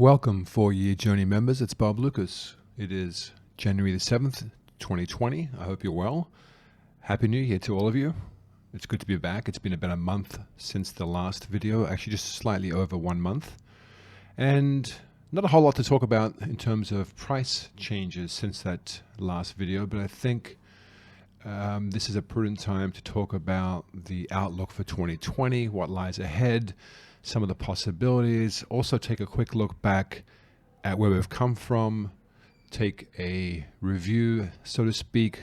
Welcome 4-year journey members. It's Bob Loukas. It is January the 7th, 2020. I hope you're well. Happy New Year to all of you. It's good to be back. It's been about a month since the last video, actually just slightly over 1 month. And not a whole lot to talk about in terms of price changes since that last video, but I think this is a prudent time to talk about the outlook for 2020, what lies ahead, some of the possibilities, also take a quick look back at where we've come from, take a review, so to speak,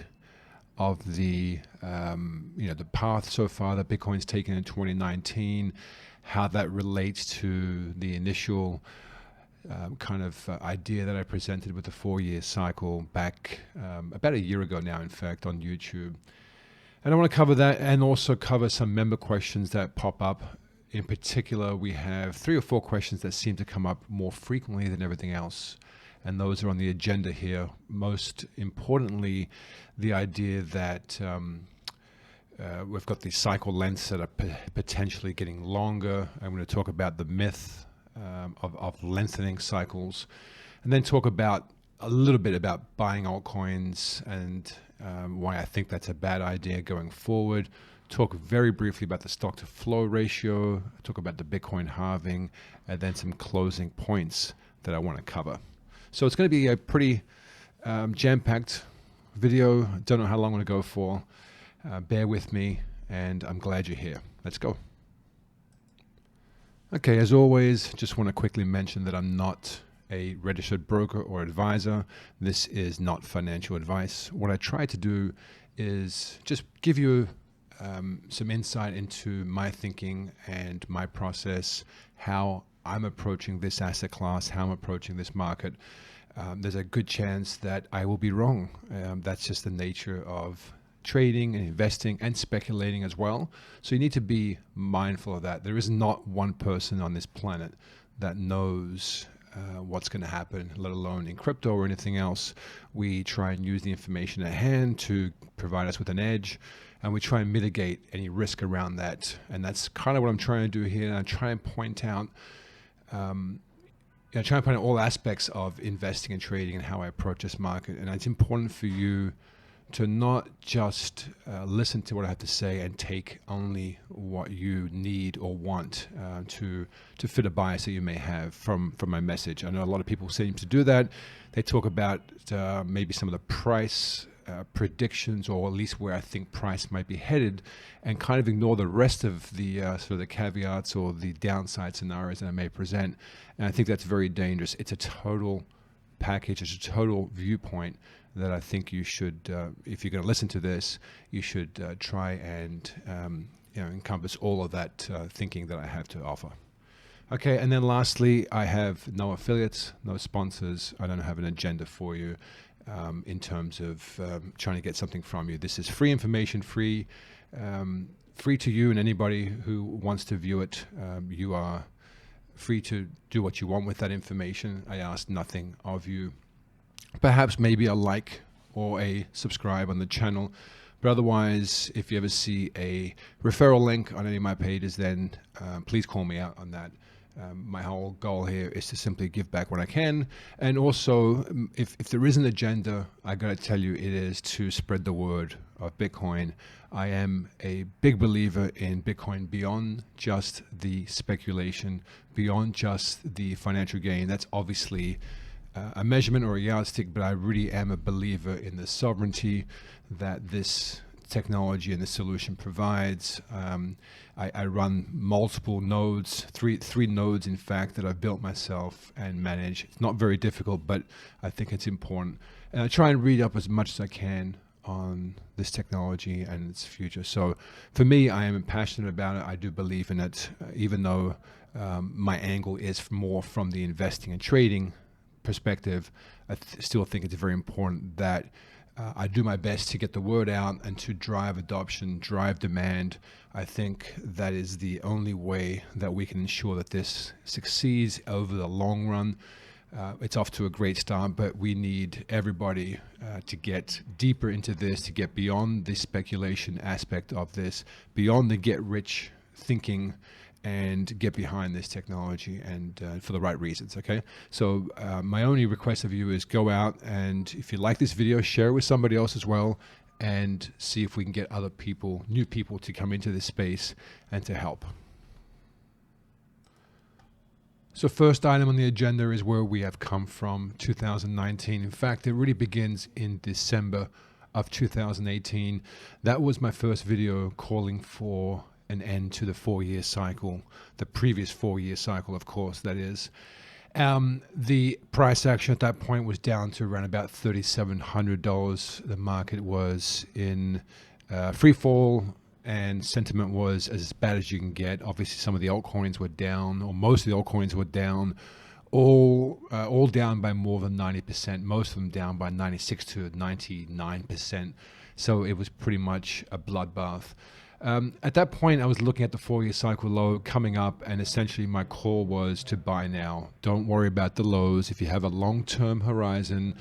of the the path so far that Bitcoin's taken in 2019, how that relates to the initial idea that I presented with the 4-year cycle back about a year ago now, in fact, on YouTube. And I want to cover that and also cover some member questions that pop up. In particular, we have 3 or 4 questions that seem to come up more frequently than everything else. And those are on the agenda here. Most importantly, the idea that we've got these cycle lengths that are potentially getting longer. I'm going to talk about the myth of lengthening cycles, and then talk about a little bit about buying altcoins and why I think that's a bad idea going forward. Talk very briefly about the stock to flow ratio, talk about the Bitcoin halving, and then some closing points that I want to cover. So it's going to be a pretty jam-packed video. Don't know how long I'm going to go for. Bear with me, and I'm glad you're here. Let's go. Okay, as always, just want to quickly mention that I'm not a registered broker or advisor. This is not financial advice. What I try to do is just give you some insight into my thinking and my process, how I'm approaching this asset class, how I'm approaching this market. There's a good chance that I will be wrong. That's just the nature of trading and investing and speculating as well. So you need to be mindful of that. There is not one person on this planet that knows what's going to happen, let alone in crypto or anything else. We try and use the information at hand to provide us with an edge, and we try and mitigate any risk around that. And that's kind of what I'm trying to do here. And I try and point out, all aspects of investing and trading and how I approach this market. And it's important for you to not just listen to what I have to say and take only what you need or want to fit a bias that you may have from my message. I know a lot of people seem to do that. They talk about maybe some of the price predictions, or at least where I think price might be headed, and kind of ignore the rest of the sort of the caveats or the downside scenarios that I may present. And I think that's very dangerous. It's a total package, it's a total viewpoint that I think you should, if you're going to listen to this, you should try and encompass all of that thinking that I have to offer. Okay, and then lastly, I have no affiliates, no sponsors. I don't have an agenda for you in terms of trying to get something from you. This is free information, free to you and anybody who wants to view it. You are free to do what you want with that information. I ask nothing of you. Perhaps maybe a like or a subscribe on the channel. But otherwise, if you ever see a referral link on any of my pages, then please call me out on that. My whole goal here is to simply give back what I can. And also, if there is an agenda, I got to tell you, it is to spread the word of Bitcoin. I am a big believer in Bitcoin beyond just the speculation, beyond just the financial gain. That's obviously a measurement or a yardstick, but I really am a believer in the sovereignty that this technology and the solution provides. I run multiple nodes, three nodes in fact, that I've built myself and manage. It's not very difficult, but I think it's important. And I try and read up as much as I can on this technology and its future. So for me, I am passionate about it. I do believe in it, even though my angle is more from the investing and trading perspective. I still think it's very important that I do my best to get the word out and to drive adoption, drive demand. I think that is the only way that we can ensure that this succeeds over the long run. It's off to a great start, but we need everybody to get deeper into this, to get beyond the speculation aspect of this, beyond the get rich thinking, and get behind this technology, and for the right reasons. Okay, so my only request of you is go out, and if you like this video, share it with somebody else as well, and see if we can get other people, new people, to come into this space and to help. So first item on the agenda is where we have come from 2019. In fact, it really begins in December of 2018. That was my first video calling for an end to the 4-year cycle, the previous 4-year cycle, of course, that is. The price action at that point was down to around about $3,700. The market was in free fall, and sentiment was as bad as you can get. Obviously, some of the altcoins were down, or most of the altcoins were down, all down by more than 90%. Most of them down by 96 to 99%. So it was pretty much a bloodbath. At that point, I was looking at the 4-year cycle low coming up, and essentially my call was to buy now. Don't worry about the lows. If you have a long-term horizon,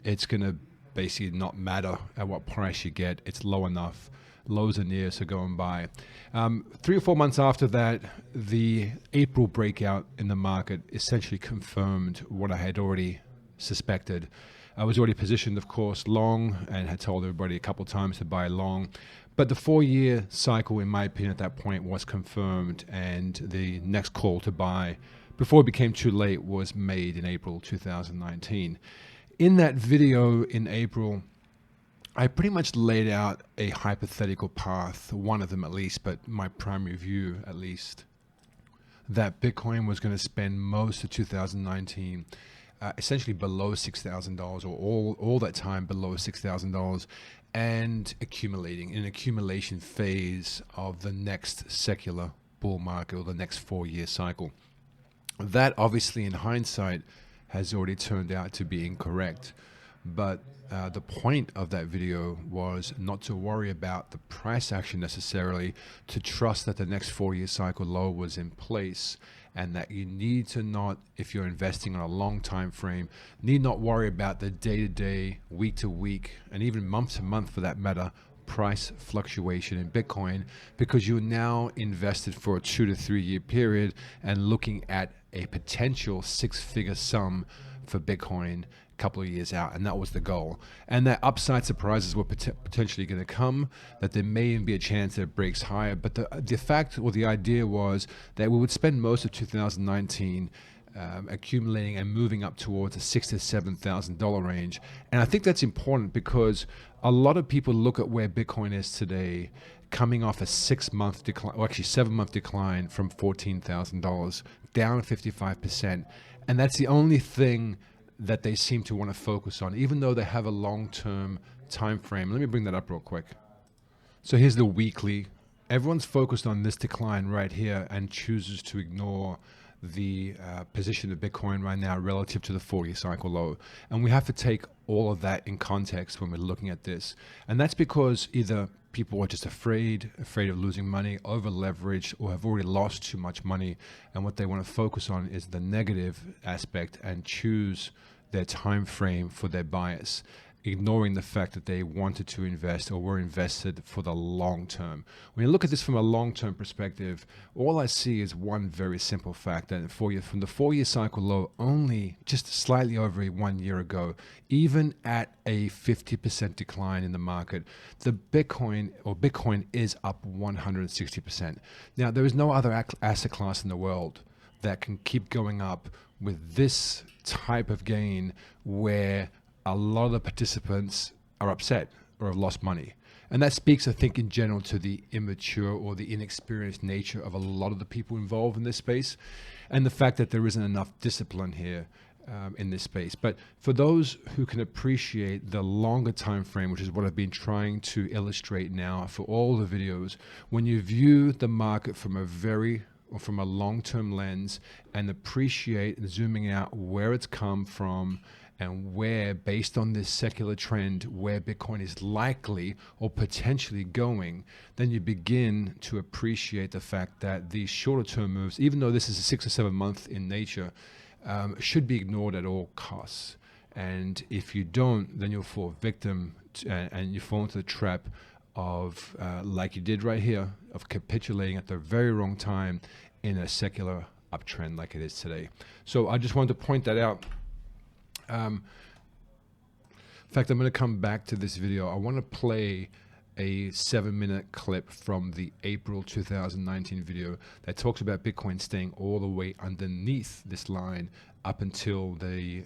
it's going to basically not matter at what price you get. It's low enough. Lows are near, so go and buy. 3 or 4 months after that, the April breakout in the market essentially confirmed what I had already suspected. I was already positioned, of course, long, and had told everybody a couple times to buy long. But the 4-year cycle, in my opinion, at that point was confirmed, and the next call to buy, before it became too late, was made in April 2019. In that video in April, I pretty much laid out a hypothetical path, one of them at least, but my primary view at least, that Bitcoin was going to spend most of 2019 essentially below $6,000, or all that time below $6,000, and accumulating in an accumulation phase of the next secular bull market, or the next 4-year cycle. That obviously in hindsight has already turned out to be incorrect. But the point of that video was not to worry about the price action necessarily, to trust that the next 4-year cycle low was in place, and that you need to not, if you're investing on a long time frame, need not worry about the day-to-day, week-to-week, and even month-to-month for that matter, price fluctuation in Bitcoin, because you're now invested for a 2 to 3 year period and looking at a potential 6-figure sum for Bitcoin a couple of years out, and that was the goal. And that upside surprises were potentially going to come, that there may even be a chance that it breaks higher. But the fact, or the idea, was that we would spend most of 2019 accumulating and moving up towards the $6,000 to $7,000 range. And I think that's important, because a lot of people look at where Bitcoin is today, coming off a 6-month decline, or actually 7-month decline from $14,000, down 55%. And that's the only thing that they seem to want to focus on, even though they have a long-term time frame. Let me bring that up real quick. So here's the weekly. Everyone's focused on this decline right here and chooses to ignore the position of Bitcoin right now relative to the 4-year cycle low. And we have to take all of that in context when we're looking at this. And that's because either people are just afraid of losing money, over leveraged, or have already lost too much money. And what they want to focus on is the negative aspect and choose their time frame for their bias, ignoring the fact that they wanted to invest or were invested for the long term. When you look at this from a long-term perspective, all I see is one very simple fact, that from the 4-year cycle low only just slightly over 1 year ago, even at a 50% decline in the market, the Bitcoin is up 160%. Now, there is no other asset class in the world that can keep going up with this type of gain, where a lot of the participants are upset or have lost money. And that speaks, I think, in general to the immature or the inexperienced nature of a lot of the people involved in this space, and the fact that there isn't enough discipline here in this space. But for those who can appreciate the longer time frame, which is what I've been trying to illustrate now for all the videos, when you view the market from a long-term lens and appreciate zooming out where it's come from, and where, based on this secular trend, where Bitcoin is likely or potentially going, then you begin to appreciate the fact that these shorter term moves, even though this is a 6 or 7 month in nature, should be ignored at all costs. And if you don't, then you'll fall victim and you fall into the trap of, like you did right here, of capitulating at the very wrong time in a secular uptrend like it is today. So I just wanted to point that out. In fact, I'm going to come back to this video. I want to play a 7-minute clip from the April 2019 video that talks about Bitcoin staying all the way underneath this line up until the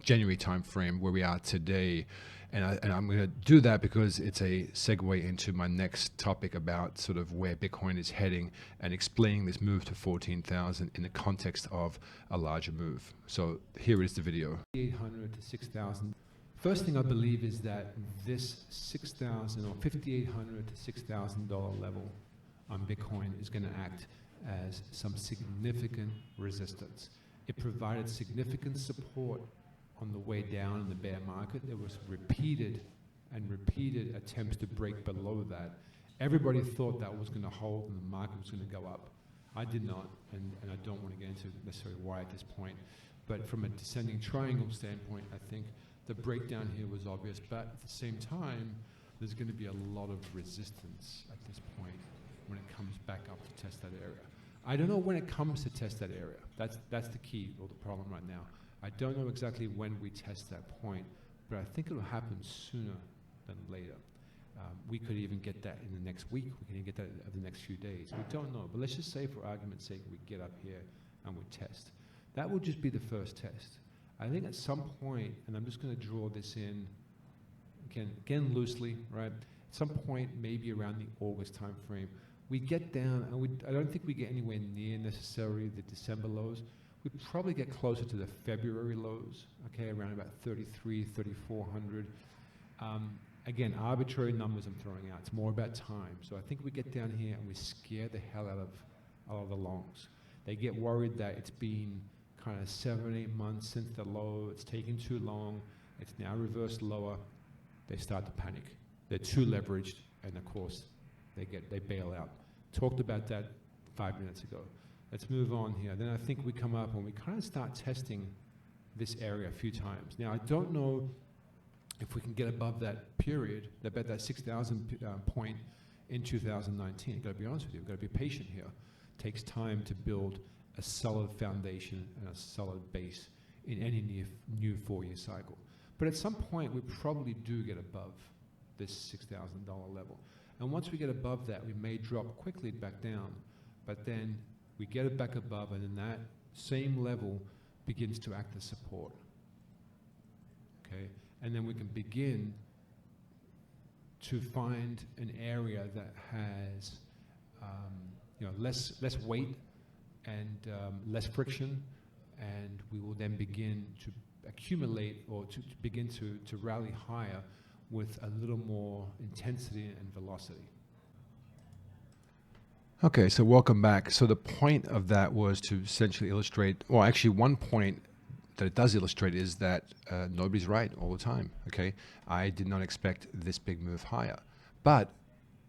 January timeframe where we are today. And I'm going to do that because it's a segue into my next topic about sort of where Bitcoin is heading and explaining this move to 14,000 in the context of a larger move. So here is the video. 800 to 6,000. First thing I believe is that this $6,000 or $5,800 to $6,000 level on Bitcoin is going to act as some significant resistance. It provided significant support on the way down in the bear market. There was repeated attempts to break below that. Everybody thought that was going to hold and the market was going to go up. I did not, and I don't want to get into necessarily why at this point. But from a descending triangle standpoint, I think the breakdown here was obvious, but at the same time, there's going to be a lot of resistance at this point when it comes back up to test that area. I don't know when it comes to test that area. That's the key or the problem right now. I don't know exactly when we test that point, but I think it'll happen sooner than later. We could even get that in the next week. We can even get that over the next few days. We don't know, but let's just say for argument's sake, we get up here and we test. That will just be the first test. I think at some point, and I'm just going to draw this in again loosely, right? At some point, maybe around the August time frame, we get down, and I don't think we get anywhere near necessarily the December lows. We probably get closer to the February lows, okay, around about 33, 3,400. Again, arbitrary numbers I'm throwing out. It's more about time. So I think we get down here and we scare the hell out of the longs. They get worried that it's been kind of 7 or 8 months since the low. It's taking too long. It's now reversed lower. They start to panic. They're too leveraged, and of course, they bail out. Talked about that 5 minutes ago. Let's move on here. Then I think we come up and we kind of start testing this area a few times. Now, I don't know if we can get above that period, about that 6,000 point in 2019. I've got to be honest with you. We've got to be patient here. It takes time to build a solid foundation and a solid base in any new 4-year cycle. But at some point, we probably do get above this $6,000 level. And once we get above that, we may drop quickly back down, but then we get it back above, and then that same level begins to act as support. Okay? And then we can begin to find an area that has less weight and less friction, and we will then begin to accumulate or to begin to rally higher with a little more intensity and velocity. Okay, so welcome back. So the point of that was to essentially illustrate, well, actually one point that it does illustrate is that nobody's right all the time, okay? I did not expect this big move higher, but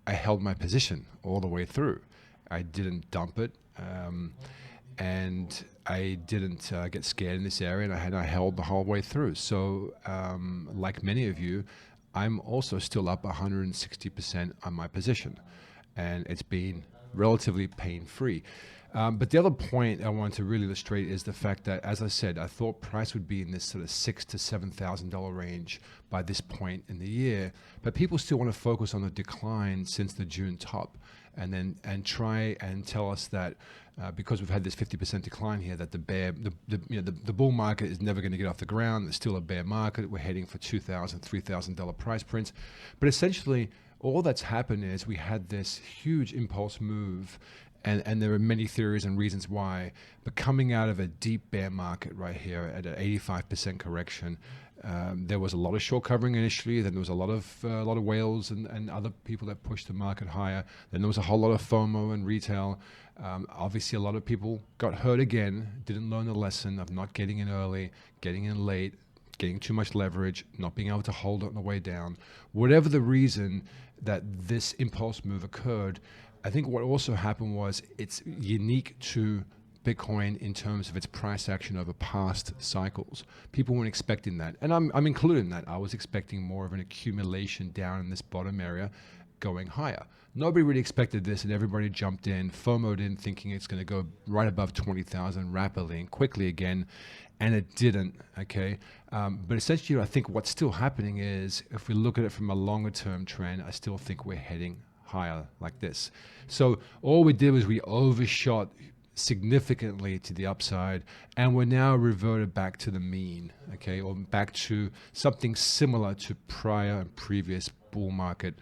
I held my position all the way through. I didn't dump it, and I didn't get scared in this area, and I held the whole way through. So like many of you, I'm also still up 160% on my position, and it's been relatively pain-free. But the other point I want to really illustrate is the fact that, as I said, I thought price would be in this sort of $6,000 to $7,000 range by this point in the year. But people still want to focus on the decline since the June top, and try and tell us that because we've had this 50% decline here, that the bull market is never going to get off the ground. It's still a bear market. We're heading for $2,000, $3,000 price prints. But essentially, all that's happened is we had this huge impulse move. And there are many theories and reasons why, but coming out of a deep bear market right here at an 85% correction, there was a lot of short covering initially. Then there was a lot of whales and other people that pushed the market higher. Then there was a whole lot of FOMO and retail. Obviously, a lot of people got hurt again, didn't learn the lesson of not getting in early, getting in late, getting too much leverage, not being able to hold it on the way down. Whatever the reason that this impulse move occurred, I think what also happened was it's unique to Bitcoin in terms of its price action over past cycles. People weren't expecting that. And I'm included in that. I was expecting more of an accumulation down in this bottom area going higher. Nobody really expected this, and everybody jumped in, FOMO'd in, thinking it's going to go right above 20,000 rapidly and quickly again, and it didn't, okay? But essentially, I think what's still happening is, if we look at it from a longer-term trend, I still think we're heading higher like this. So all we did was we overshot significantly to the upside, and we're now reverted back to the mean, okay, or back to something similar to prior and previous bull market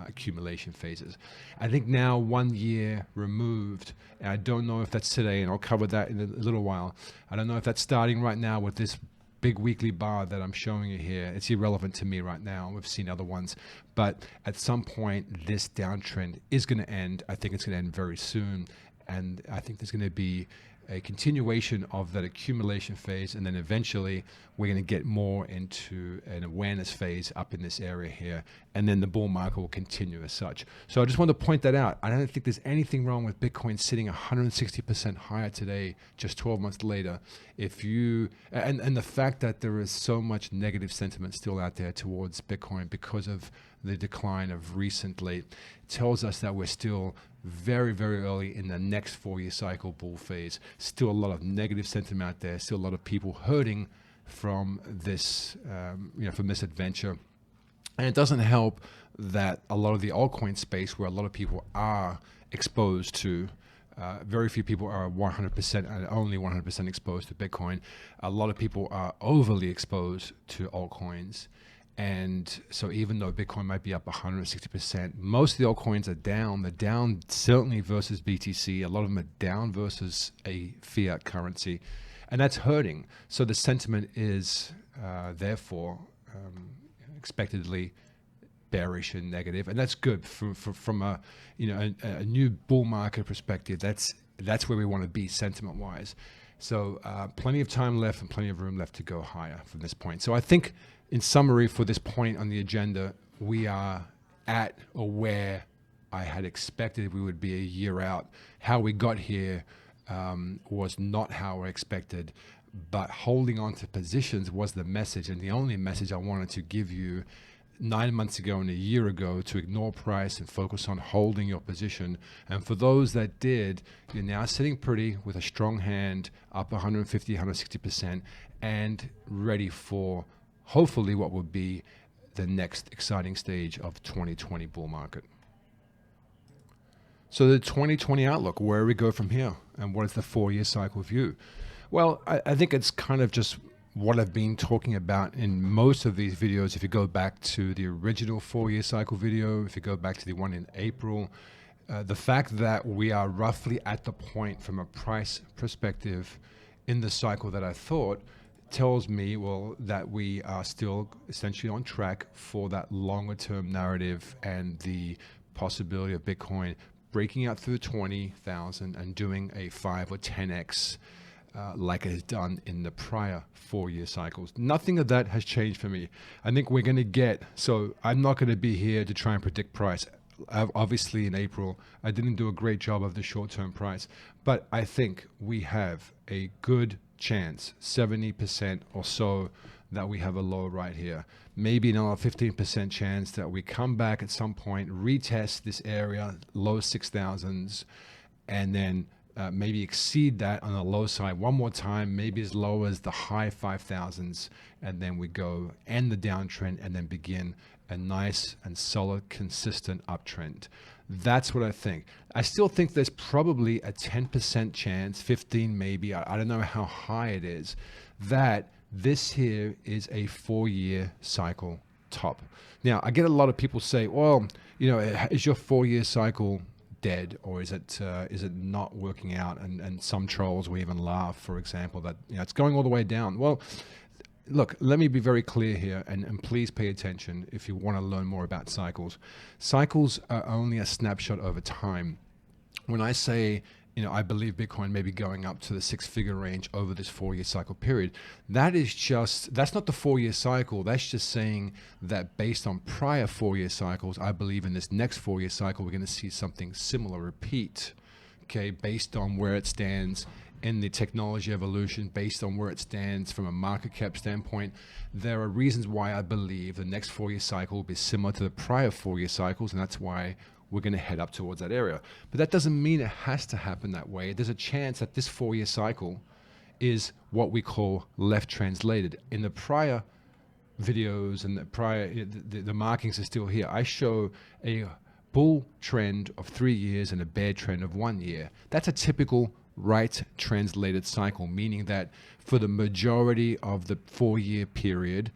accumulation phases. I think now 1 year removed, and I don't know if that's today, and I'll cover that in a little while. I don't know if that's starting right now with this big weekly bar that I'm showing you here. It's irrelevant to me right now. We've seen other ones, but at some point this downtrend is going to end. I think it's going to end very soon, and I think there's going to be a continuation of that accumulation phase, and then eventually we're going to get more into an awareness phase up in this area here, and then the bull market will continue as such. So I just want to point that out. I don't think there's anything wrong with Bitcoin sitting 160% higher today, just 12 months later. If you and the fact that there is so much negative sentiment still out there towards Bitcoin because of the decline of recently, tells us that we're still very, very early in the next 4-year cycle bull phase. Still a lot of negative sentiment out there. Still a lot of people hurting from this, from this adventure. And it doesn't help that a lot of the altcoin space, where a lot of people are exposed to, very few people are 100% and only 100% exposed to Bitcoin. A lot of people are overly exposed to altcoins. And so even though Bitcoin might be up 160%, most of the altcoins are down. They're down certainly versus BTC. A lot of them are down versus a fiat currency. And that's hurting. So the sentiment is therefore expectedly bearish and negative. And that's good from a new bull market perspective. That's where we want to be sentiment-wise. So plenty of time left and plenty of room left to go higher from this point. So I think, in summary, for this point on the agenda, we are at or where I had expected we would be a year out. How we got here was not how I expected, but holding on to positions was the message, and the only message I wanted to give you 9 months ago and a year ago, to ignore price and focus on holding your position. And for those that did, you're now sitting pretty with a strong hand up 150, 160% and ready for hopefully what would be the next exciting stage of 2020 bull market. So the 2020 outlook, where we go from here, and what is the 4-year cycle view? Well, I think it's kind of just what I've been talking about in most of these videos. If you go back to the original 4-year cycle video, if you go back to the one in April, the fact that we are roughly at the point from a price perspective in the cycle that I thought tells me, well, that we are still essentially on track for that longer term narrative and the possibility of Bitcoin breaking out through 20,000 and doing a 5 or 10x like it has done in the prior 4-year cycles. Nothing of that has changed for me. I think we're going to get, so I'm not going to be here to try and predict price. Obviously in April, I didn't do a great job of the short-term price, but I think we have a good chance, 70% or so, that we have a low right here. Maybe another 15% chance that we come back at some point, retest this area, low 6,000s, and then maybe exceed that on the low side one more time, maybe as low as the high 5,000s, and then we go end the downtrend and then begin a nice and solid, consistent uptrend. That's what I think. I still think there's probably a 10% chance, 15 maybe, I don't know how high it is, that this here is a 4-year cycle top. Now, I get a lot of people say, well, is your 4-year cycle dead, or is it not working out? And some trolls will even laugh, for example, that it's going all the way down. Well, look, let me be very clear here, and please pay attention if you want to learn more about cycles. Cycles are only a snapshot over time. When I say, I believe Bitcoin may be going up to the 6-figure range over this 4-year cycle period, that's not the 4-year cycle. That's just saying that based on prior 4-year cycles, I believe in this next 4-year cycle, we're going to see something similar repeat, okay, based on where it stands in the technology evolution based on where it stands from a market cap standpoint. There are reasons why I believe the next 4-year cycle will be similar to the prior 4-year cycles, and that's why we're going to head up towards that area. But that doesn't mean it has to happen that way. There's a chance that this 4-year cycle is what we call left translated. In the prior videos and the markings are still here. I show a bull trend of 3 years and a bear trend of 1 year. That's a typical right translated cycle, meaning that for the majority of the 4-year period,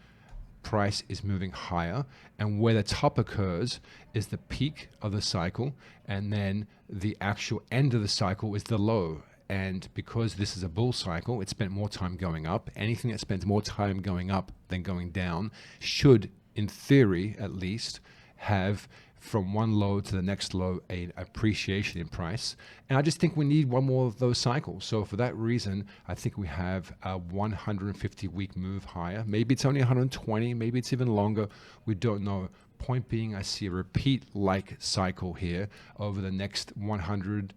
price is moving higher, and where the top occurs is the peak of the cycle, and then the actual end of the cycle is the low. And because this is a bull cycle, it spent more time going up. Anything that spends more time going up than going down should, in theory at least, have from one low to the next low an appreciation in price. And I just think we need one more of those cycles. So for that reason, I think we have a 150-week move higher. Maybe it's only 120, maybe it's even longer. We don't know. Point being, I see a repeat-like cycle here over the next 100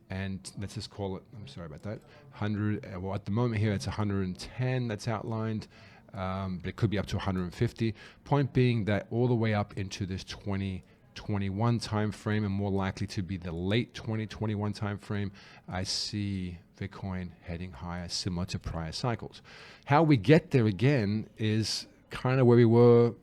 and let's just call it, I'm sorry about that, 100, well at the moment here it's 110 that's outlined, but it could be up to 150. Point being that all the way up into this 2021 time frame, and more likely to be the late 2021 time frame, I see Bitcoin heading higher, similar to prior cycles. How we get there again is kind of where we were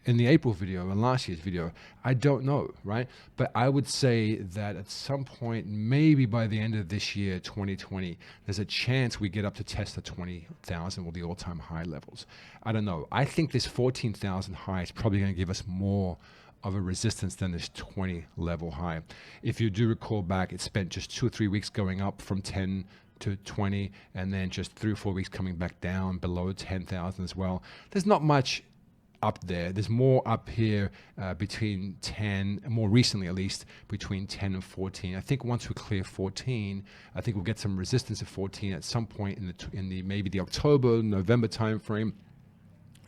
in the April video and last year's video. I don't know, right? But I would say that at some point, maybe by the end of this year, 2020, there's a chance we get up to test the 20,000 or the all-time high levels. I don't know. I think this 14,000 high is probably going to give us more of a resistance than this 20 level high. If you do recall back, it spent just 2 or 3 weeks going up from 10 to 20, and then just 3 or 4 weeks coming back down below 10,000 as well. There's not much up there. There's more up here between 10, more recently at least, between 10 and 14. I think once we clear 14, I think we'll get some resistance at 14 at some point in the maybe the October, November timeframe,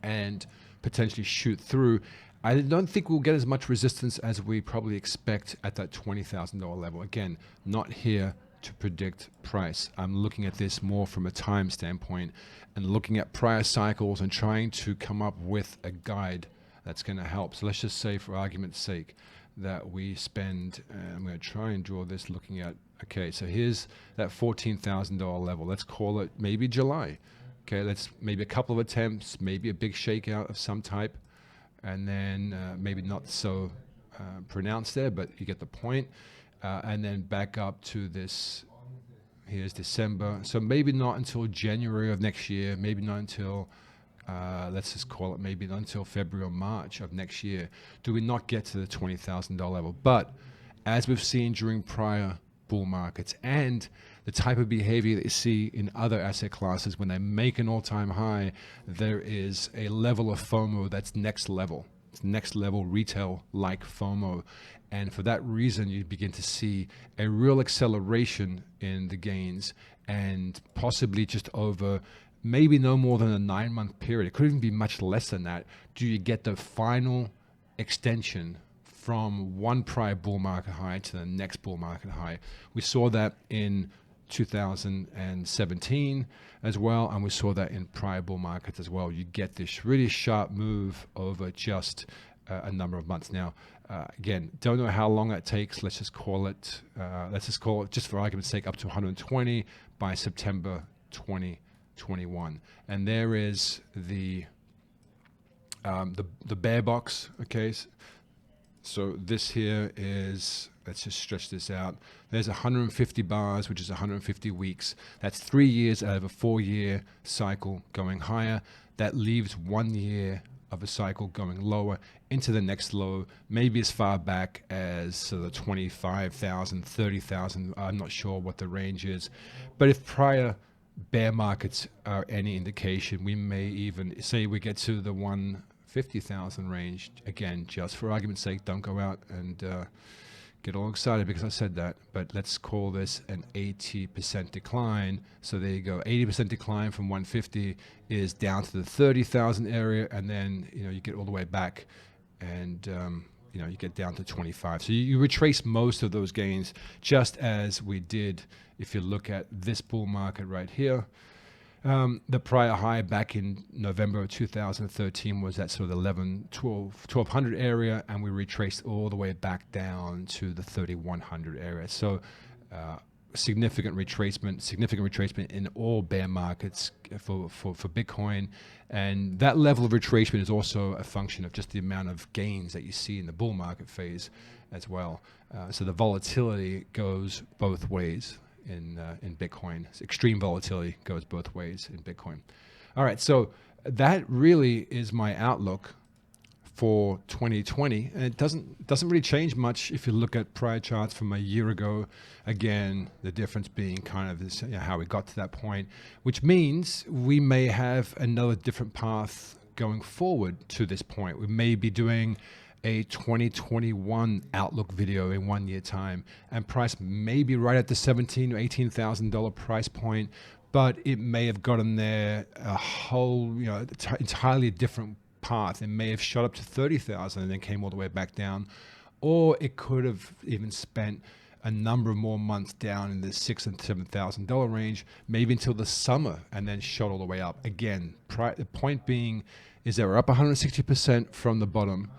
and potentially shoot through. I don't think we'll get as much resistance as we probably expect at that $20,000 level. Again, not here to predict price. I'm looking at this more from a time standpoint and looking at prior cycles and trying to come up with a guide that's going to help. So let's just say, for argument's sake, that we spend, I'm going to try and draw this looking at, okay, so here's that $14,000 level. Let's call it maybe July. Okay, let's maybe a couple of attempts, maybe a big shakeout of some type, and then maybe not so pronounced there, but you get the point. And then back up to this, here's December. So maybe not until January of next year, maybe not until, let's just call it maybe not until February or March of next year, do we not get to the $20,000 level. But as we've seen during prior bull markets and the type of behavior that you see in other asset classes, when they make an all-time high, there is a level of FOMO that's next level. It's next level retail-like FOMO. And for that reason, you begin to see a real acceleration in the gains, and possibly just over maybe no more than a 9-month period. It could even be much less than that. Do you get the final extension from one prior bull market high to the next bull market high? We saw that in 2017 as well, and we saw that in prior bull markets as well. You get this really sharp move over just a number of months. Now, again, don't know how long that takes. Let's just call it, just for argument's sake, up to 120 by September 2021. And there is the bear box. Okay, so this here is, let's just stretch this out. There's 150 bars, which is 150 weeks. That's 3 years out of a 4-year cycle going higher. That leaves 1 year of a cycle going lower into the next low, maybe as far back as the 25,000, 30,000. I'm not sure what the range is. But if prior bear markets are any indication, we may even say we get to the 150,000 range. Again, just for argument's sake, don't go out and get all excited because I said that, but let's call this an 80% decline. So there you go, 80% decline from 150 is down to the 30,000 area, and then you get all the way back, and you get down to 25. So you retrace most of those gains, just as we did if you look at this bull market right here. The prior high back in November of 2013 was that sort of 1200 area, and we retraced all the way back down to the 3100 area. So significant retracement in all bear markets for Bitcoin. And that level of retracement is also a function of just the amount of gains that you see in the bull market phase as well. So the volatility goes both ways in Bitcoin. Extreme volatility goes both ways in Bitcoin. All right, so that really is my outlook for 2020, and it doesn't really change much if you look at prior charts from a year ago. Again, the difference being kind of this, how we got to that point, which means we may have another different path going forward to this point. We may be doing a 2021 outlook video in 1 year time, and price may be right at the $17,000 or $18,000 price point, but it may have gotten there a whole, entirely different path. It may have shot up to 30,000 and then came all the way back down, or it could have even spent a number of more months down in the $6,000 and $7,000 range, maybe until the summer, and then shot all the way up again. The point being is that we're up 160% from the bottom.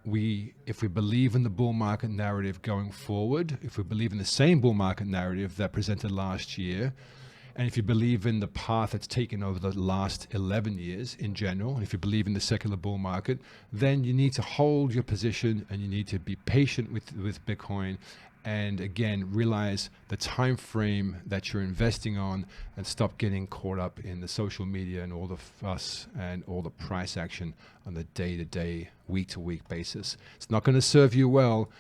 If we believe in the bull market narrative going forward, if we believe in the same bull market narrative that presented last year, and if you believe in the path that's taken over the last 11 years in general, and if you believe in the secular bull market, then you need to hold your position and you need to be patient with Bitcoin. And again, realize the time frame that you're investing on, and stop getting caught up in the social media and all the fuss and all the price action on the day-to-day, week-to-week basis. It's not going to serve you well.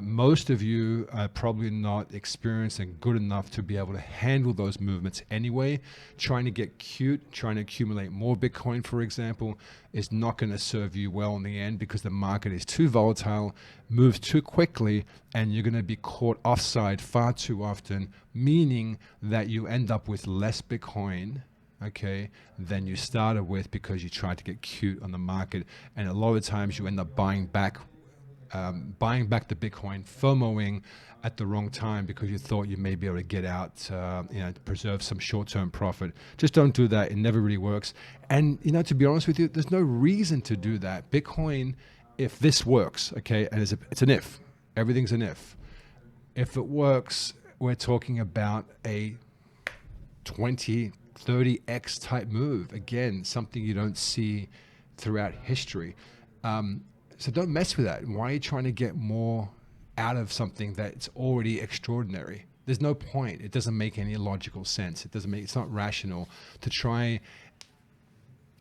Most of you are probably not experienced and good enough to be able to handle those movements anyway. Trying to get cute, trying to accumulate more Bitcoin, for example, is not going to serve you well in the end, because the market is too volatile, moves too quickly, and you're going to be caught offside far too often, meaning that you end up with less Bitcoin, okay, than you started with, because you tried to get cute on the market. And a lot of times you end up buying back the Bitcoin, FOMOing at the wrong time because you thought you may be able to get out, to preserve some short-term profit. Just don't do that. It never really works. And, to be honest with you, there's no reason to do that. Bitcoin, if this works, okay, and it's an if. Everything's an if. If it works, we're talking about a 20, 30x type move. Again, something you don't see throughout history. So don't mess with that. Why are you trying to get more out of something that's already extraordinary? There's no point. It doesn't make any logical sense. It's not rational to try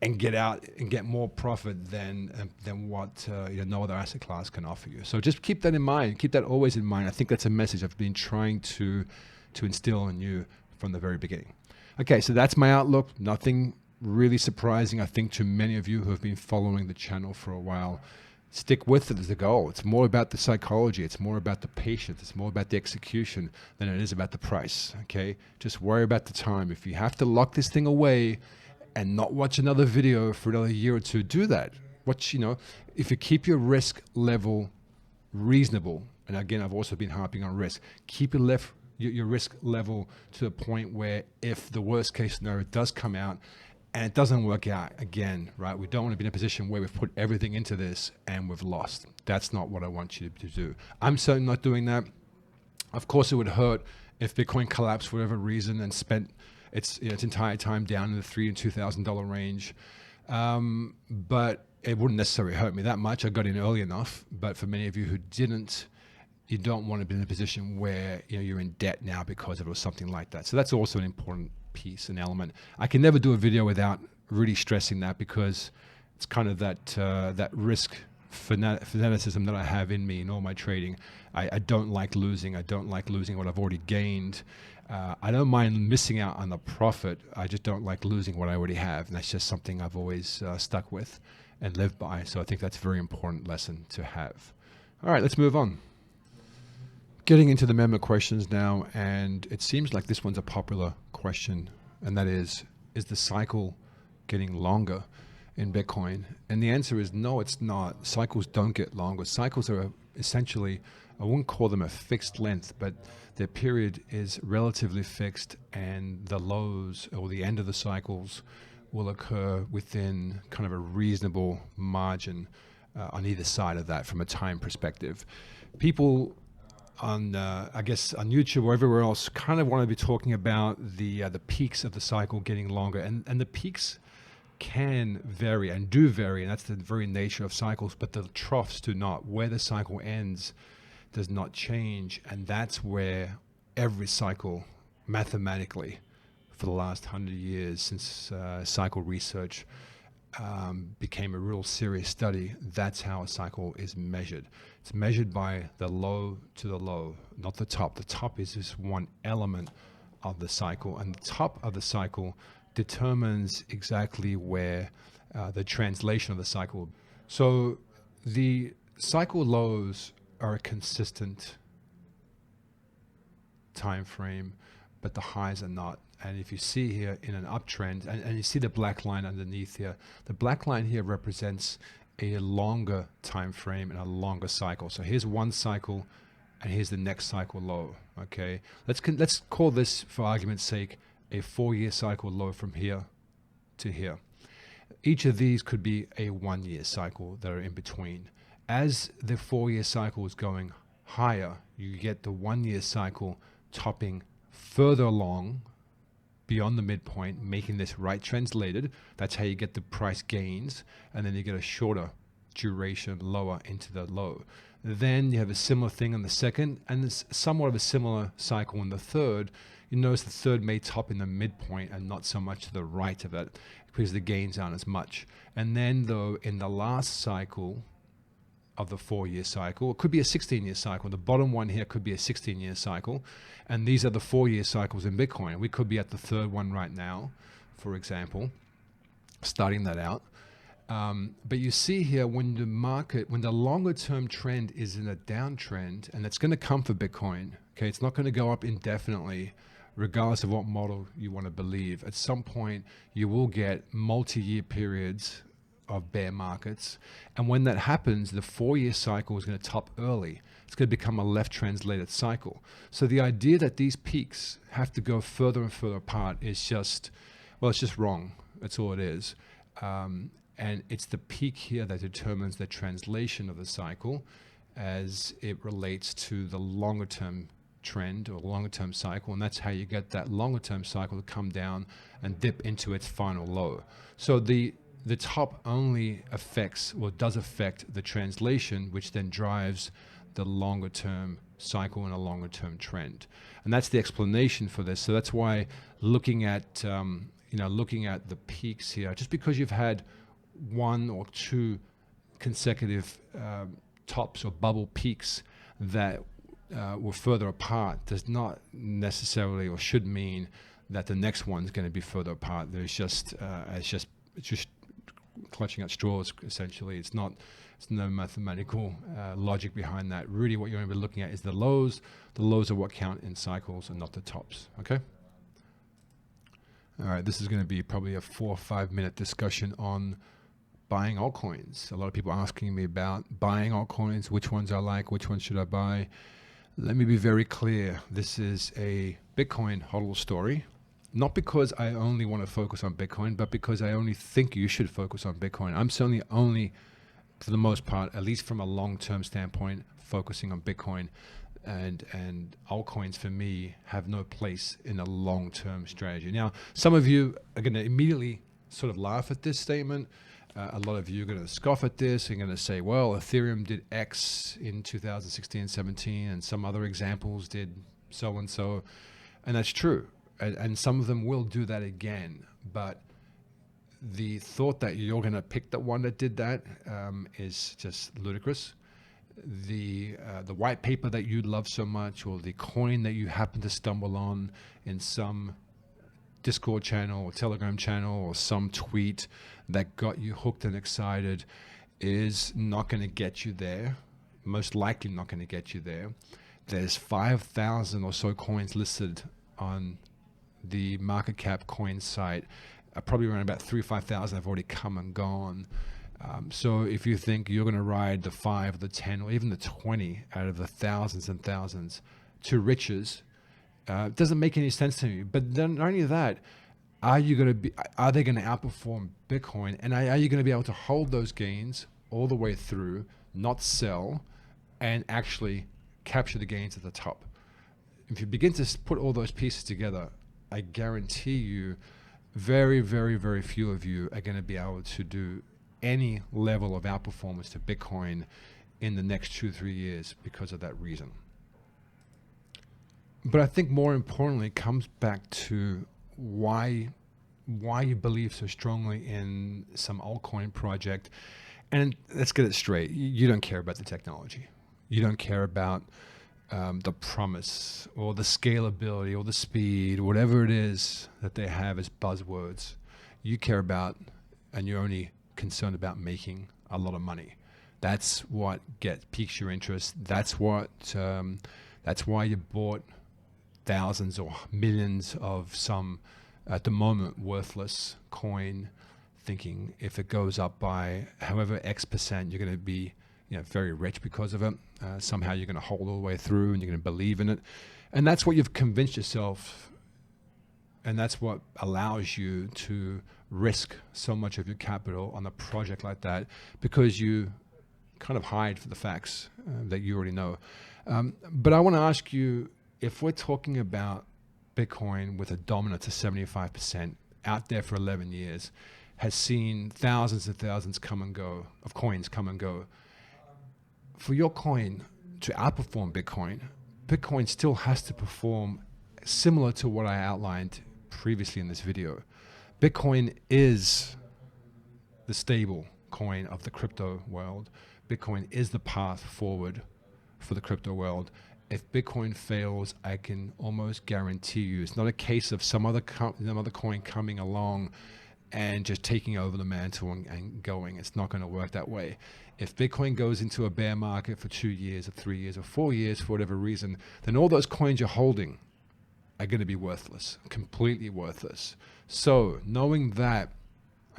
and get out and get more profit than what no other asset class can offer you. So just keep that in mind. Keep that always in mind. I think that's a message I've been trying to instill in you from the very beginning. Okay, so that's my outlook. Nothing really surprising, I think, to many of you who have been following the channel for a while. Stick with it as the goal. It's more about the psychology. It's more about the patience. It's more about the execution than it is about the price, okay? Just worry about the time. If you have to lock this thing away and not watch another video for another year or two, do that. If you keep your risk level reasonable, and again, I've also been harping on risk, keep your risk level to the point where if the worst case scenario does come out, and it doesn't work out again, right? We don't want to be in a position where we've put everything into this and we've lost. That's not what I want you to do. I'm certainly not doing that. Of course, it would hurt if Bitcoin collapsed for whatever reason and spent its entire time down in the $3,000 and $2,000 range. But it wouldn't necessarily hurt me that much. I got in early enough. But for many of you who didn't, you don't want to be in a position where you're in debt now because it was something like that. So that's also an important piece, an element. I can never do a video without really stressing that, because it's kind of that risk fanaticism that I have in me in all my trading. I don't like losing. I don't like losing what I've already gained. I don't mind missing out on the profit. I just don't like losing what I already have. And that's just something I've always stuck with and lived by. So I think that's a very important lesson to have. All right, let's move on. Getting into the member questions now, and it seems like this one's a popular question, and that is the cycle getting longer? in Bitcoin? And the answer is no, it's not. Cycles don't get longer. Cycles are essentially, I wouldn't call them a fixed length, but their period is relatively fixed, and the lows or the end of the cycles will occur within kind of a reasonable margin on either side of that from a time perspective. People on, I guess, on YouTube or everywhere else kind of want to be talking about the peaks of the cycle getting longer, and the peaks can vary and do vary, and that's the very nature of cycles, but the troughs do not. Where the cycle ends does not change, and that's where every cycle, mathematically, for the last 100 years since cycle research became a real serious study, that's how a cycle is measured. It's measured by the low to the low, not the top. The top is just one element of the cycle, and the top of the cycle determines exactly where the translation of the cycle. So the cycle lows are a consistent time frame, but the highs are not. And if you see here in an uptrend, and you see the black line underneath here, the black line here represents a longer time frame and a longer cycle. So here's one cycle, and here's the next cycle low. Okay, let's call this, for argument's sake, a 4-year cycle low from here to here. Each of these could be a 1-year cycle that are in between. As the 4-year cycle is going higher, you get the 1-year cycle topping further along beyond the midpoint, making this right translated. That's how you get the price gains, and then you get a shorter duration lower into the low. Then you have a similar thing in the second, and there's somewhat of a similar cycle in the third. You notice the third may top in the midpoint and not so much to the right of it, because the gains aren't as much. And then though, in the last cycle of the 4-year cycle, it could be a 16-year cycle. The bottom one here could be a 16-year cycle, and these are the 4-year cycles in Bitcoin. We could be at the third one right now, for example, starting that out. But you see here, when the market, when the longer term trend is in a downtrend, and it's going to come for Bitcoin, okay, it's not going to go up indefinitely, regardless of what model you want to believe. At some point, you will get multi-year periods of bear markets, and when that happens, the 4-year cycle is going to top early. It's going to become a left translated cycle. So the idea that these peaks have to go further and further apart is just, well, it's just wrong. That's all it is. And it's the peak here that determines the translation of the cycle as it relates to the longer term trend or longer term cycle, and that's how you get that longer term cycle to come down and dip into its final low. So the top only affects, or does affect, the translation, which then drives the longer term cycle and a longer term trend. And that's the explanation for this. So that's why looking at looking at the peaks here, just because you've had 1 or 2 consecutive tops or bubble peaks that were further apart, does not necessarily or should mean that the next one's going to be further apart. There's just it's just clutching at straws, essentially. It's no mathematical logic behind that. Really what you're going to be looking at is the lows. The lows are what count in cycles and not the tops. Okay? All right, this is going to be probably a 4 or 5 minute discussion on buying altcoins. A lot of people asking me about buying altcoins, which ones I like, which ones should I buy. Let me be very clear. This is a Bitcoin hodl story. Not because I only want to focus on Bitcoin, but because I only think you should focus on Bitcoin. I'm certainly only, for the most part, at least from a long-term standpoint, focusing on Bitcoin. And altcoins for me have no place in a long-term strategy. Now, some of you are going to immediately sort of laugh at this statement. A lot of you are going to scoff at this and going to say, well, Ethereum did X in 2016, 17, and some other examples did so and so. And that's true. And some of them will do that again. But the thought that you're going to pick the one that did that is just ludicrous. The white paper that you love so much, or the coin that you happen to stumble on in some Discord channel or Telegram channel or some tweet that got you hooked and excited, is not going to get you there. Most likely not going to get you there. There's 5,000 or so coins listed on the market cap coin site. probably around about 3 or 5,000 have already come and gone. So if you think you're going to ride the 5, the 10, or even the 20 out of the thousands and thousands to riches, it doesn't make any sense to me. But then not only that, are they going to outperform Bitcoin? And are you going to be able to hold those gains all the way through, not sell, and actually capture the gains at the top? If you begin to put all those pieces together, I guarantee you very, very, very few of you are going to be able to do any level of outperformance to Bitcoin in the next 2-3 years because of that reason. But I think more importantly, it comes back to why you believe so strongly in some altcoin project. And let's get it straight. You don't care about the technology. You don't care about the promise or the scalability or the speed, whatever it is that they have as buzzwords. You care about, and you're only concerned about making a lot of money. That's what piques your interest. That's why you bought thousands or millions of some, at the moment, worthless coin, thinking if it goes up by however X%, you're going to be very rich because of it. Somehow you're going to hold all the way through and you're going to believe in it. And that's what you've convinced yourself, and that's what allows you to risk so much of your capital on a project like that, because you kind of hide for the facts that you already know. But I want to ask you, if we're talking about Bitcoin with a dominance of 75% out there for 11 years, has seen thousands and thousands come and go, of coins come and go. For your coin to outperform Bitcoin, Bitcoin still has to perform similar to what I outlined previously in this video. Bitcoin is the stable coin of the crypto world. Bitcoin is the path forward for the crypto world. If Bitcoin fails, I can almost guarantee you it's not a case of some other coin coming along and just taking over the mantle and going. It's not going to work that way. If Bitcoin goes into a bear market for 2 years or 3 years or 4 years for whatever reason, then all those coins you're holding are going to be worthless, completely worthless. So knowing that,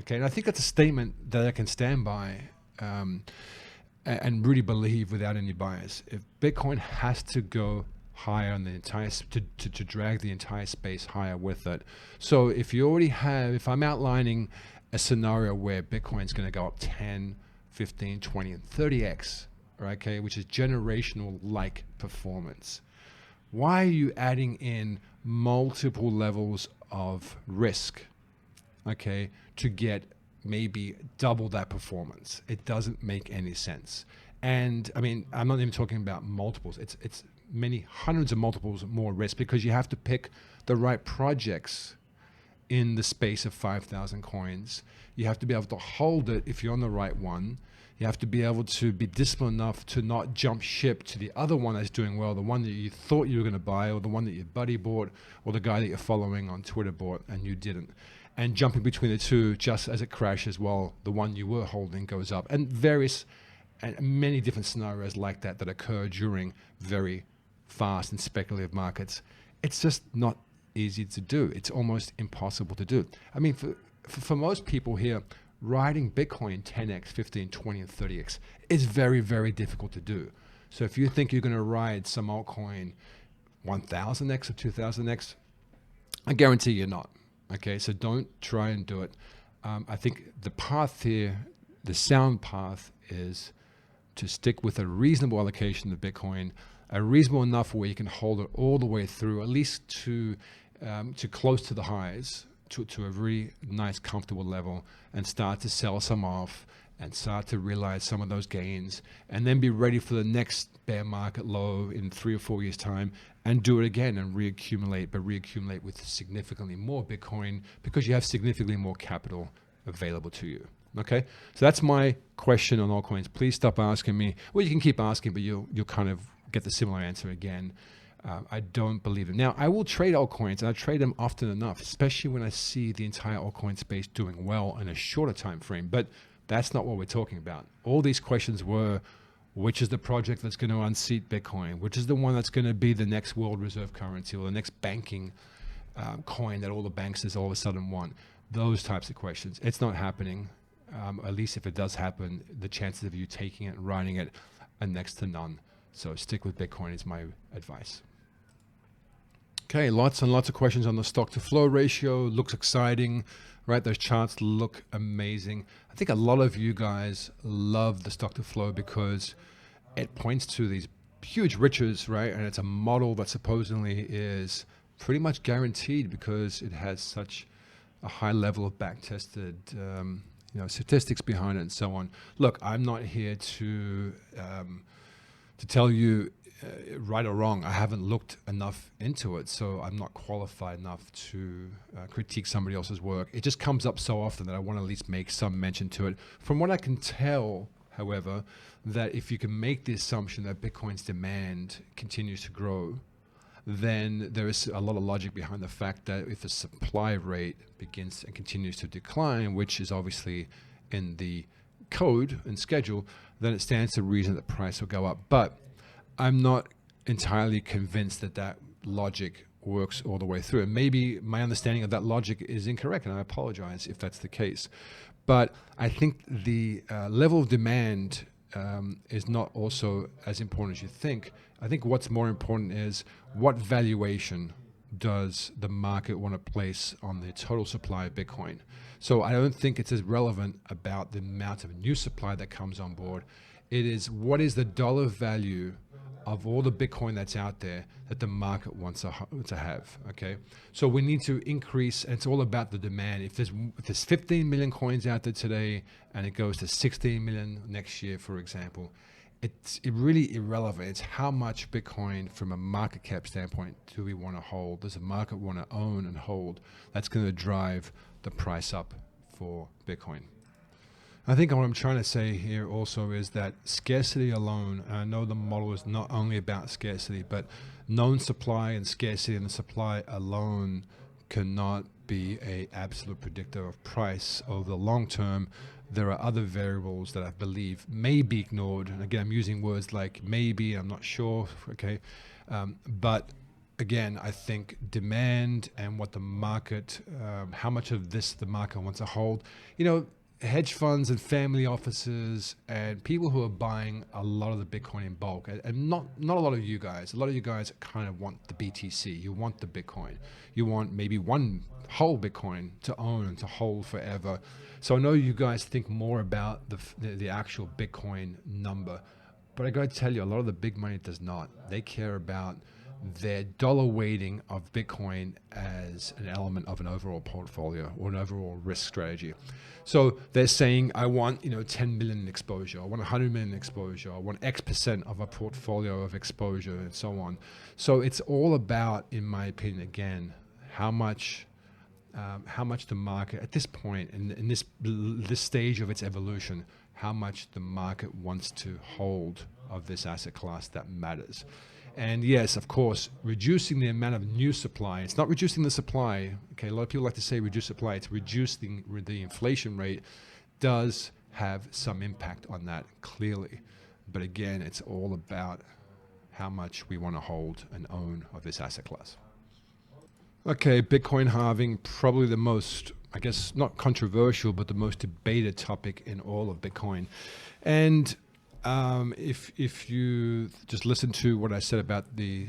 okay, and I think that's a statement that I can stand by and really believe without any bias. If Bitcoin has to go higher on the entire, to drag the entire space higher with it. So if you already have, if I'm outlining a scenario where Bitcoin's going to go up 10, 15, 20, and 30x, okay, which is generational-like performance, why are you adding in multiple levels of risk, okay, to get maybe double that performance? It doesn't make any sense. And I mean, I'm not even talking about multiples. It's many hundreds of multiples more risk, because you have to pick the right projects in the space of 5,000 coins. You have to be able to hold it if you're on the right one. You have to be able to be disciplined enough to not jump ship to the other one that's doing well, the one that you thought you were going to buy, or the one that your buddy bought, or the guy that you're following on Twitter bought and you didn't. And jumping between the two just as it crashes while the one you were holding goes up. And many different scenarios like that occur during very fast and speculative markets. It's just not easy to do. It's almost impossible to do. I mean, for most people here, riding Bitcoin 10x, 15, 20, and 30x is very, very difficult to do. So if you think you're going to ride some altcoin 1000x or 2000x, I guarantee you're not. Okay, so don't try and do it. I think the path here, the sound path, is to stick with a reasonable allocation of Bitcoin, a reasonable enough where you can hold it all the way through, at least to close to the highs, to a really nice, comfortable level, and start to sell some off and start to realize some of those gains, and then be ready for the next bear market low in 3 or 4 years' time, and do it again and reaccumulate, but reaccumulate with significantly more Bitcoin, because you have significantly more capital available to you. Okay, so that's my question on altcoins. Please stop asking me. Well, you can keep asking, but you'll kind of get the similar answer again. I don't believe it. Now, I will trade altcoins, and I trade them often enough, especially when I see the entire altcoin space doing well in a shorter time frame. But that's not what we're talking about. All these questions were, which is the project that's going to unseat Bitcoin? Which is the one that's going to be the next world reserve currency, or the next banking coin that all the banksters all of a sudden want? those types of questions. It's not happening. At least if it does happen, the chances of you taking it and riding it are next to none. So stick with Bitcoin is my advice. Okay, lots and lots of questions on the stock to flow ratio. Looks exciting, right? Those charts look amazing. I think a lot of you guys love the stock to flow because it points to these huge riches, right? And it's a model that supposedly is pretty much guaranteed because it has such a high level of back-tested statistics behind it and so on. Look, I'm not here to tell you right or wrong. I haven't looked enough into it, so I'm not qualified enough to critique somebody else's work. It just comes up so often that I want to at least make some mention to it. From what I can tell, however, that if you can make the assumption that Bitcoin's demand continues to grow, then there is a lot of logic behind the fact that if the supply rate begins and continues to decline, which is obviously in the code and schedule, then it stands to reason that the price will go up. But I'm not entirely convinced that that logic works all the way through. And maybe my understanding of that logic is incorrect, and I apologize if that's the case. But I think the level of demand is not also as important as you think. I think what's more important is what valuation does the market want to place on the total supply of Bitcoin. So I don't think it's as relevant about the amount of new supply that comes on board. It is what is the dollar value of all the Bitcoin that's out there that the market wants to have, okay? So we need to increase, and it's all about the demand. If there's 15 million coins out there today and it goes to 16 million next year, for example, it's really irrelevant. It's how much Bitcoin from a market cap standpoint do we want to hold? Does the market want to own and hold? That's going to drive the price up for Bitcoin. I think what I'm trying to say here also is that scarcity alone, and I know the model is not only about scarcity, but known supply and scarcity in the supply alone cannot be an absolute predictor of price over the long term. There are other variables that I believe may be ignored. And again, I'm using words like maybe, I'm not sure, okay? But again, I think demand and what the market, how much of this the market wants to hold, hedge funds and family offices and people who are buying a lot of the Bitcoin in bulk, and not a lot of you guys. A lot of you guys kind of want the BTC. You want the Bitcoin. You want maybe one whole Bitcoin to own and to hold forever. So I know you guys think more about the actual Bitcoin number, but I got to tell you, a lot of the big money does not. They care about their dollar weighting of Bitcoin as an element of an overall portfolio or an overall risk strategy. So they're saying, I want 10 million exposure, I want 100 million exposure, I want X% of a portfolio of exposure, and so on. So it's all about, in my opinion, again, how much the market at this point in this stage of its evolution, how much the market wants to hold of this asset class that matters. And yes, of course, reducing the amount of new supply. It's not reducing the supply. Okay, a lot of people like to say reduce supply. It's reducing the inflation rate does have some impact on that, clearly. But again, it's all about how much we want to hold and own of this asset class. Okay, Bitcoin halving, probably the most, I guess, not controversial, but the most debated topic in all of Bitcoin. And if you just listen to what I said about the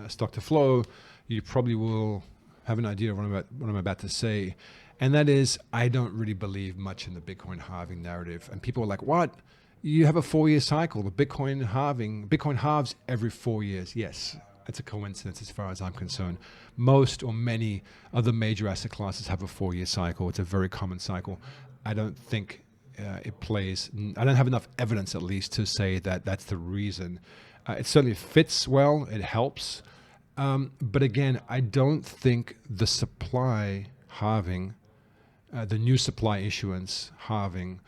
stock to flow, you probably will have an idea of what I'm about to say. And that is, I don't really believe much in the Bitcoin halving narrative. And people are like, what? You have a 4-year cycle. The Bitcoin halves every 4 years. Yes, it's a coincidence as far as I'm concerned. Most or many other major asset classes have a 4-year cycle. It's a very common cycle. I don't think it plays. I don't have enough evidence, at least, to say that that's the reason. It certainly fits well. It helps. But again, I don't think the supply halving, the new supply issuance halving,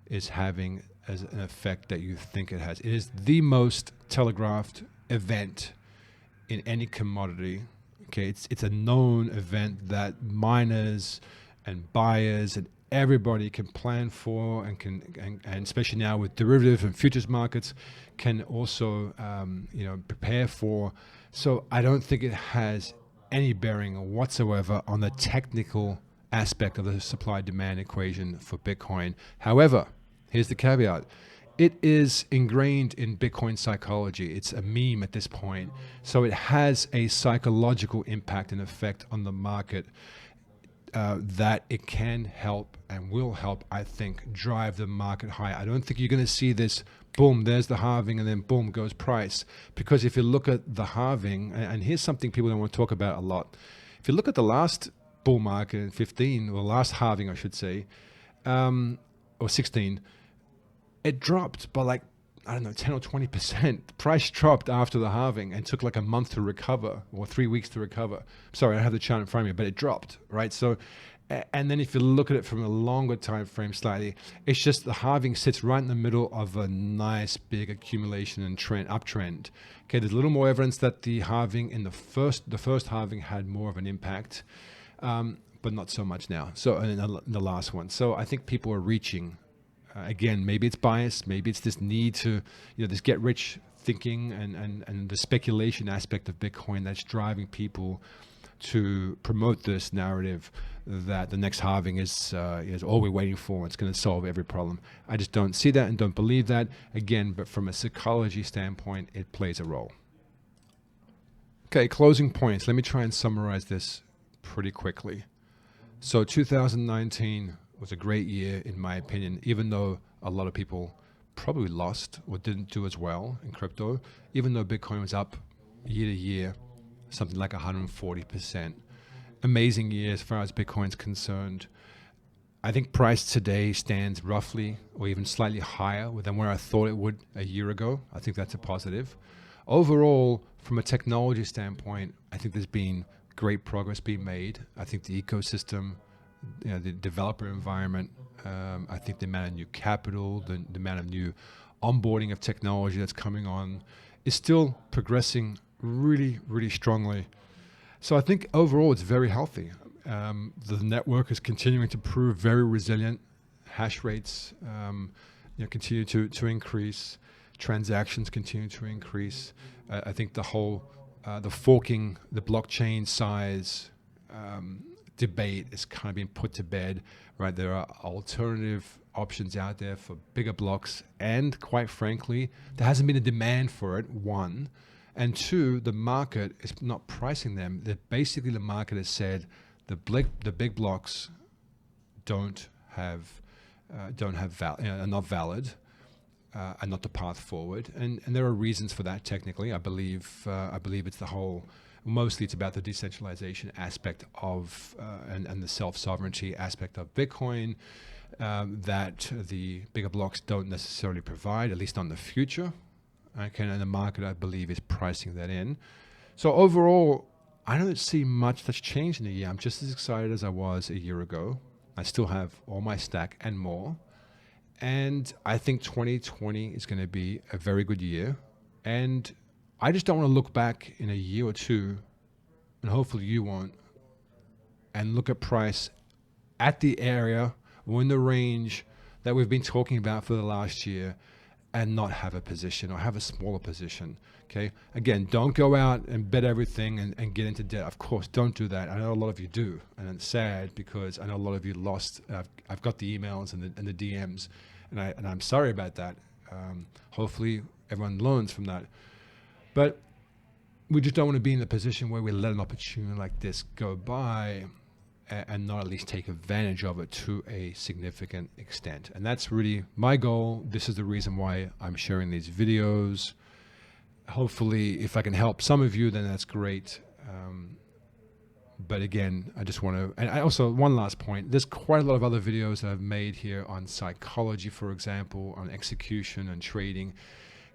is having as an effect that you think it has. It is the most telegraphed event in any commodity. Okay, it's a known event that miners and buyers and everybody can plan for and especially now with derivative and futures markets can also prepare for. So I don't think it has any bearing whatsoever on the technical aspect of the supply-demand equation for Bitcoin. However, here's the caveat. It is ingrained in Bitcoin psychology. It's a meme at this point. So it has a psychological impact and effect on the market that it can help and will help, I think, drive the market higher. I don't think you're going to see this, boom, there's the halving, and then boom goes price. Because if you look at the halving, and here's something people don't want to talk about a lot. If you look at the last bull market in 15, or last halving, I should say, or 16, it dropped by like, I don't know, 10 or 20%. The price dropped after the halving and took like a month to recover, or 3 weeks to recover. Sorry, I have the chart in front of me, but it dropped, right? So, and then if you look at it from a longer time frame slightly, it's just the halving sits right in the middle of a nice big accumulation and uptrend. Okay, there's a little more evidence that the halving in the first halving had more of an impact, but not so much now. So, and the last one. So I think people are reaching. Again, maybe it's bias, maybe it's this need to, this get rich thinking and the speculation aspect of Bitcoin that's driving people to promote this narrative that the next halving is all we're waiting for. It's going to solve every problem. I just don't see that and don't believe that. Again, but from a psychology standpoint, it plays a role. Okay, closing points. Let me try and summarize this pretty quickly. So 2019 was a great year, in my opinion, even though a lot of people probably lost or didn't do as well in crypto, even though Bitcoin was up year to year, something like 140%. Amazing year as far as Bitcoin's concerned. I think price today stands roughly or even slightly higher than where I thought it would a year ago. I think that's a positive. Overall, from a technology standpoint, I think there's been great progress being made. I think the ecosystem, the developer environment, I think the amount of new capital, the amount of new onboarding of technology that's coming on is still progressing really, really strongly. So I think overall it's very healthy. The network is continuing to prove very resilient. Hash rates continue to increase. Transactions continue to increase. I think the whole, the forking, the blockchain size, debate is kind of being put to bed, right? There are alternative options out there for bigger blocks, and quite frankly, there hasn't been a demand for it, one. And two, the market is not pricing them. Basically, the market has said the big blocks are not valid, are not the path forward. And there are reasons for that technically. I believe it's the whole. Mostly it's about the decentralization aspect of and the self-sovereignty aspect of Bitcoin that the bigger blocks don't necessarily provide, at least on the future. Okay, and the market, I believe, is pricing that in. So overall, I don't see much that's changed in a year. I'm just as excited as I was a year ago. I still have all my stack and more. And I think 2020 is going to be a very good year. And I just don't want to look back in a year or two, and hopefully you won't, and look at price at the area or in the range that we've been talking about for the last year and not have a position or have a smaller position. Okay. Again, don't go out and bet everything and get into debt. Of course, don't do that. I know a lot of you do, and it's sad because I know a lot of you lost. I've got the emails and the DMs, and I'm sorry about that. Hopefully everyone learns from that. But we just don't want to be in the position where we let an opportunity like this go by and not at least take advantage of it to a significant extent. And that's really my goal. This is the reason why I'm sharing these videos. Hopefully, if I can help some of you, then that's great. But again, I just want to, and I also, one last point, there's quite a lot of other videos that I've made here on psychology, for example, on execution and trading.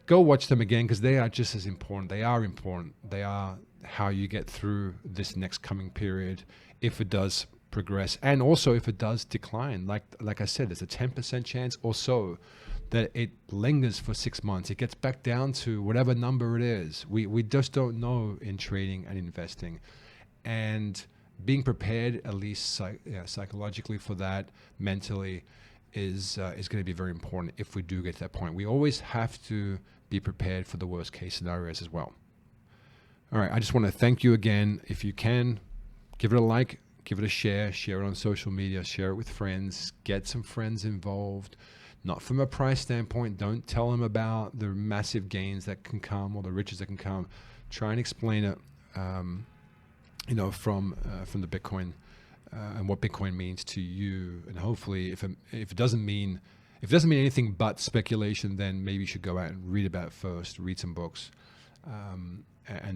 Go watch them again because they are just as important. They are important. They are how you get through this next coming period if it does progress, and also if it does decline. Like I said, there's a 10% chance or so that it lingers for 6 months. It gets back down to whatever number it is. We just don't know in trading and investing. And being prepared, at least psychologically for that, mentally, is going to be very important if we do get to that point. We always have to be prepared for the worst case scenarios as well. All right, I just want to thank you again. If you can, give it a like, give it a share it on social media, share it with friends, get some friends involved. Not from a price standpoint. Don't tell them about the massive gains that can come or the riches that can come. Try and explain it, from the Bitcoin and what Bitcoin means to you. And hopefully, if it doesn't mean anything but speculation, then maybe you should go out and read about it first. Read some books, and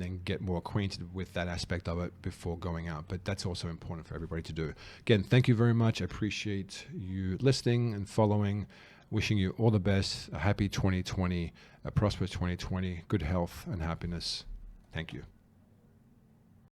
then get more acquainted with that aspect of it before going out. But that's also important for everybody to do. Again, thank you very much. I appreciate you listening and following. Wishing you all the best, a happy 2020, a prosperous 2020, good health and happiness. Thank you.